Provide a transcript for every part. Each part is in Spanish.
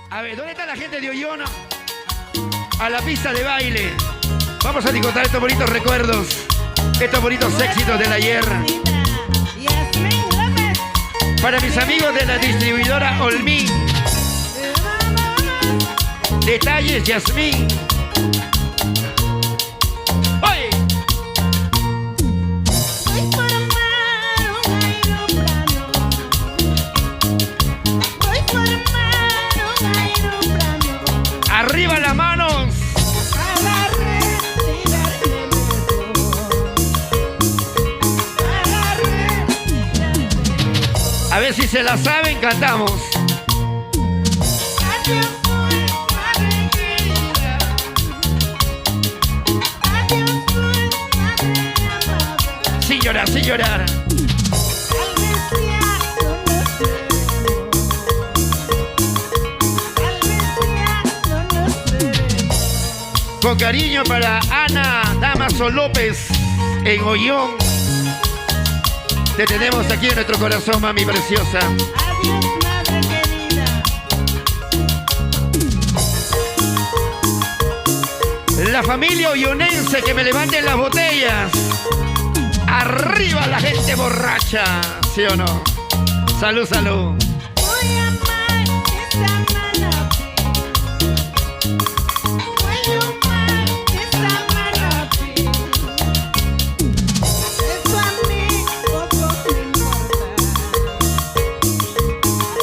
A ver, ¿dónde está la gente de Ollona? A la pista de baile. Vamos a disfrutar estos bonitos recuerdos, estos bonitos éxitos del ayer. Para mis amigos de la distribuidora Olmín. Detalles Yasmín. ¡Oye! ¡Arriba las manos! A ver si se la saben, cantamos. Sin llorar, sin llorar. Con cariño para Ana Damaso López en Ollón. Te tenemos aquí en nuestro corazón, mami preciosa. Adiós, madre querida. La familia ollonense, que me levanten las botellas. Arriba la gente borracha, ¿sí o no? Salud, salud. Voy a amar esa manapi. Voy a amar esa manapi. Eso a mí poco me importa.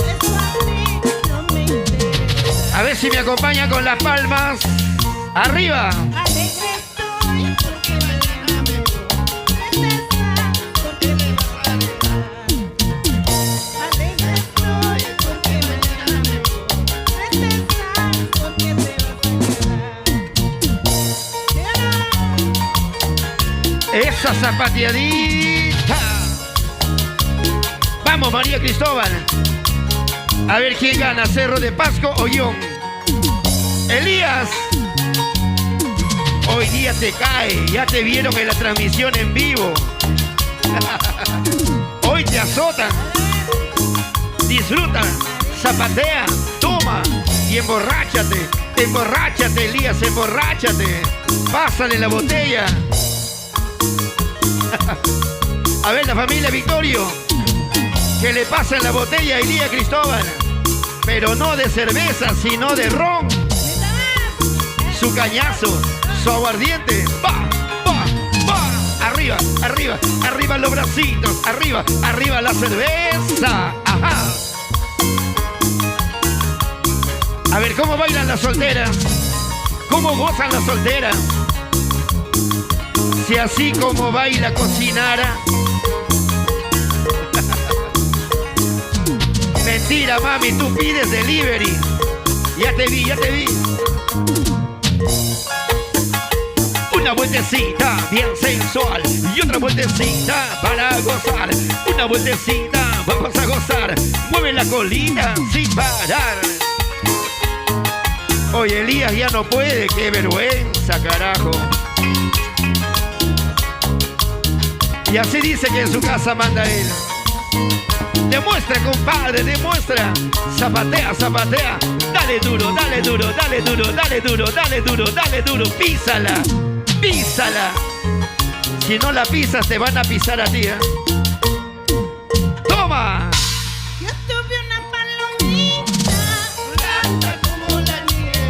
Eso a mí no me interesa. A ver si me acompaña con las palmas. Arriba. Alegre estoy porque mañana me voy. Tristeza porque me vas a dejar. Alegre estoy porque mañana me voy. Tristeza porque me vas a quedar. Esa zapateadita. Vamos, María Cristóbal. A ver quién gana, Cerro de Pasco o Ollón. Elías. Hoy día te cae, ya te vieron en la transmisión en vivo. Hoy te azotan. Disfruta, zapatea, toma y emborráchate. Emborráchate, Elías, emborráchate. Pásale la botella. A ver, la familia Victorio, que le pasen la botella a Elías Cristóbal. Pero no de cerveza, sino de ron. Su cañazo, su aguardiente. ¡Pa! ¡Pa! ¡Pa! Arriba, arriba, arriba los bracitos. Arriba, arriba la cerveza. Ajá. A ver, ¿cómo bailan las solteras? ¿Cómo gozan las solteras? Si así como baila cocinara. Mentira, mami, tú pides delivery. Ya te vi, ya te vi. Una vueltecita bien sensual y otra vueltecita para gozar. Una vueltecita, vamos a gozar. Mueve la colita sin parar. Oye, Elías ya no puede, qué vergüenza, carajo. Y así dice que en su casa manda él. Demuestra, compadre, demuestra. Zapatea, zapatea. Dale duro, dale duro, dale duro, dale duro, dale duro, dale duro. Písala, písala. Si no la pisas, te van a pisar a ti, ¿eh? ¡Toma! Yo tuve una palomita blanca como la nieve.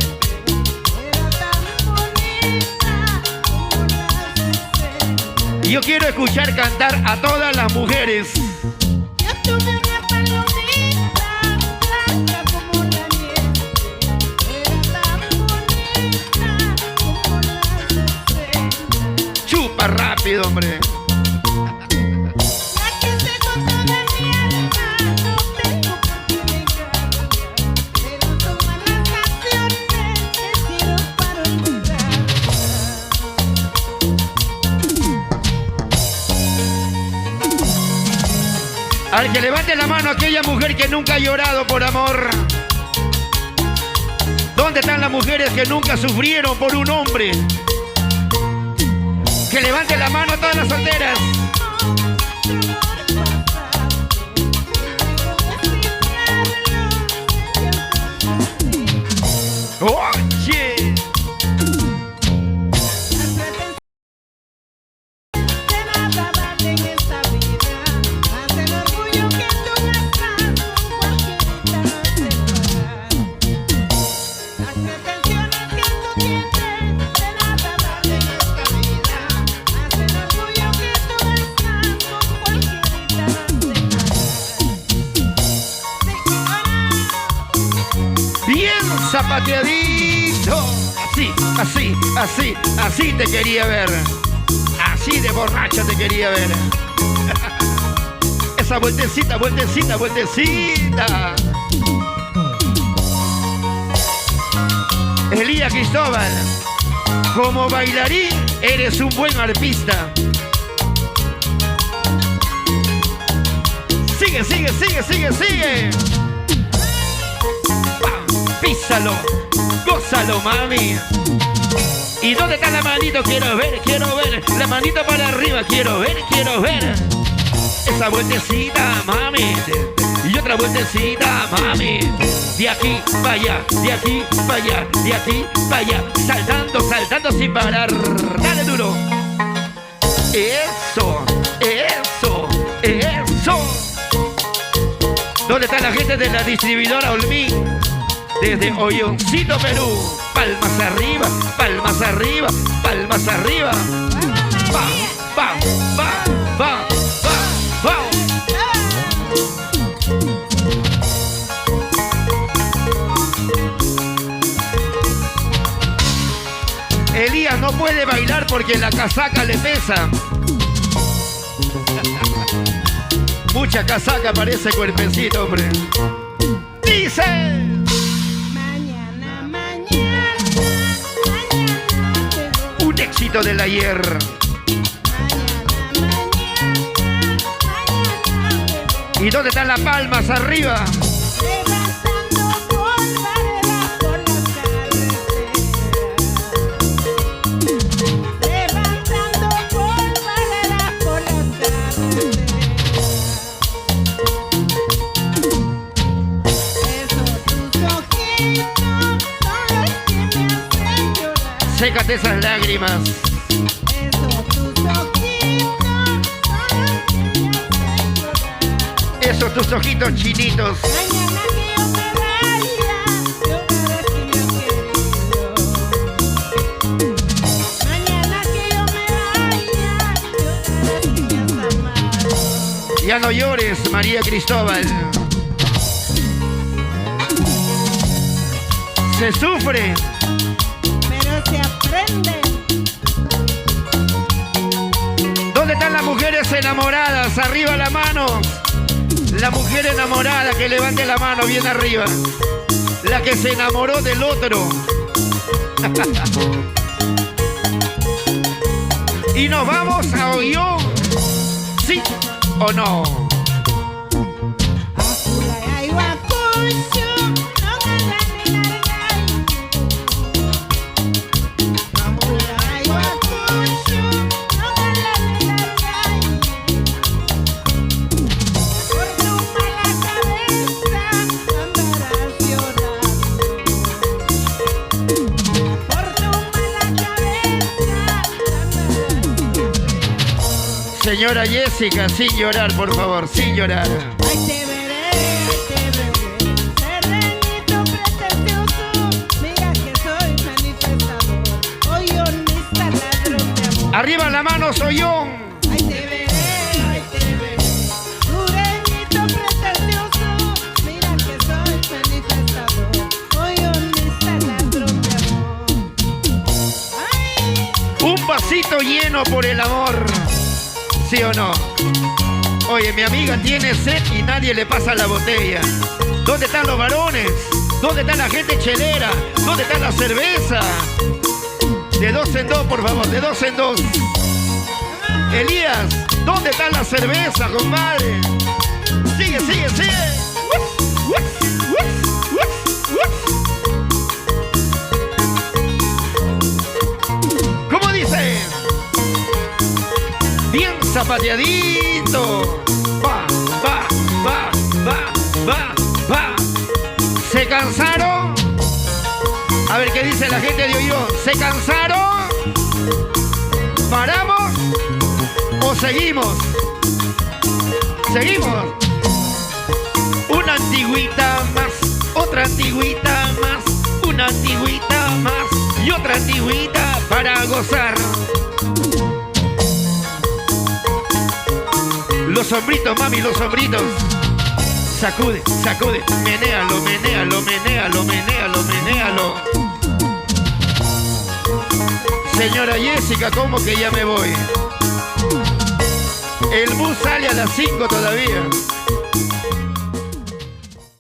Era tan bonita como las estrellas. Yo quiero escuchar cantar a todas las mujeres. Yo tuve una palomita blanca como la nieve. Era tan bonita como las estrellas. Chupa rápido, hombre. La que se gozó de mi alma, no tengo por qué negarla. Pero son malas acciones que sirven para olvidarla. Al que levante la mano aquella mujer que nunca ha llorado por amor. ¿Dónde están las mujeres que nunca sufrieron por un hombre? Que levante la mano a todas las solteras. zapateadito. Así, así, así, así te quería ver. Así de borracha te quería ver. Esa vueltecita, vueltecita, vueltecita. Elías Cristóbal, como bailarín eres un buen arpista. Sigue, sigue, sigue, sigue, sigue. ¡Pam! Písalo, gózalo, mami. ¿Y dónde está la manito? Quiero ver, la manito para arriba, quiero ver, esa vueltecita, mami. Y otra vueltecita, mami. De aquí para allá, de aquí para allá, de aquí para allá. Saltando, saltando sin parar. Dale duro. Eso, eso, eso. ¿Dónde está la gente de la distribuidora Olmín? Desde Hoyoncito, Perú. Palmas arriba, palmas arriba, palmas arriba. Va, va, va, va, va, va. Elías no puede bailar porque la casaca le pesa. Mucha casaca para ese cuerpecito, hombre. Dice... Un éxito del ayer. ¿Y dónde están las palmas arriba? Levantando polvareda por las carreteras. Levantando polvareda por las carreteras. Esos tus ojitos son los que me hacen llorar. Sécate esas lágrimas. Esos tus ojitos son los que me hacen llorar. Esos tus ojitos chinitos. Mañana que yo me vaya, llorarás si me has querido. Mañana que yo me vaya, llorarás si me has amado. Ya no llores, María Cristóbal. Se sufre. Pero se aprende. ¿Dónde están las mujeres enamoradas? Arriba la mano. La mujer enamorada que levante la mano bien arriba. La que se enamoró del otro. Y nos vamos a Ollón. ¿Sí o no? Apulay Huacucho, no ganan Apulay Huacucho, no ganan por tu mala cabeza andarás llorando. Por tu mala cabeza andarás. Señora Jessica, sin llorar, por favor, sin llorar. Ay, te veré, serenito pretencioso. Mira que soy manifestador, hoyonista, ladrón de amor. Arriba la mano, Ollón. Ay, te veré, sureñito pretencioso. Mira que soy manifestador, hoyonista, ladrón de amor. Ay, Un vasito lleno por el amor. ¿Sí o no? Oye, mi amiga tiene sed y nadie le pasa la botella. ¿Dónde están los varones? ¿Dónde está la gente chelera? ¿Dónde está la cerveza? De dos en dos, por favor, de dos en dos. Elías, ¿dónde está la cerveza, compadre? Sigue, sigue, sigue. ¿Cómo dice? Bien zapateadito. Va, va, va, va, va, va. ¿Se cansaron? A ver qué dice la gente de Ollón. ¿Se cansaron? ¿Paramos o seguimos? Seguimos. Una antigüita más, otra antigüita más, una antigüita más y otra antigüita para gozar. Los hombritos, mami, los hombritos. Sacude, sacude, menéalo, menéalo, menéalo, menéalo, menéalo. Señora Jessica, ¿cómo que ya me voy? El bus sale a las 5 todavía.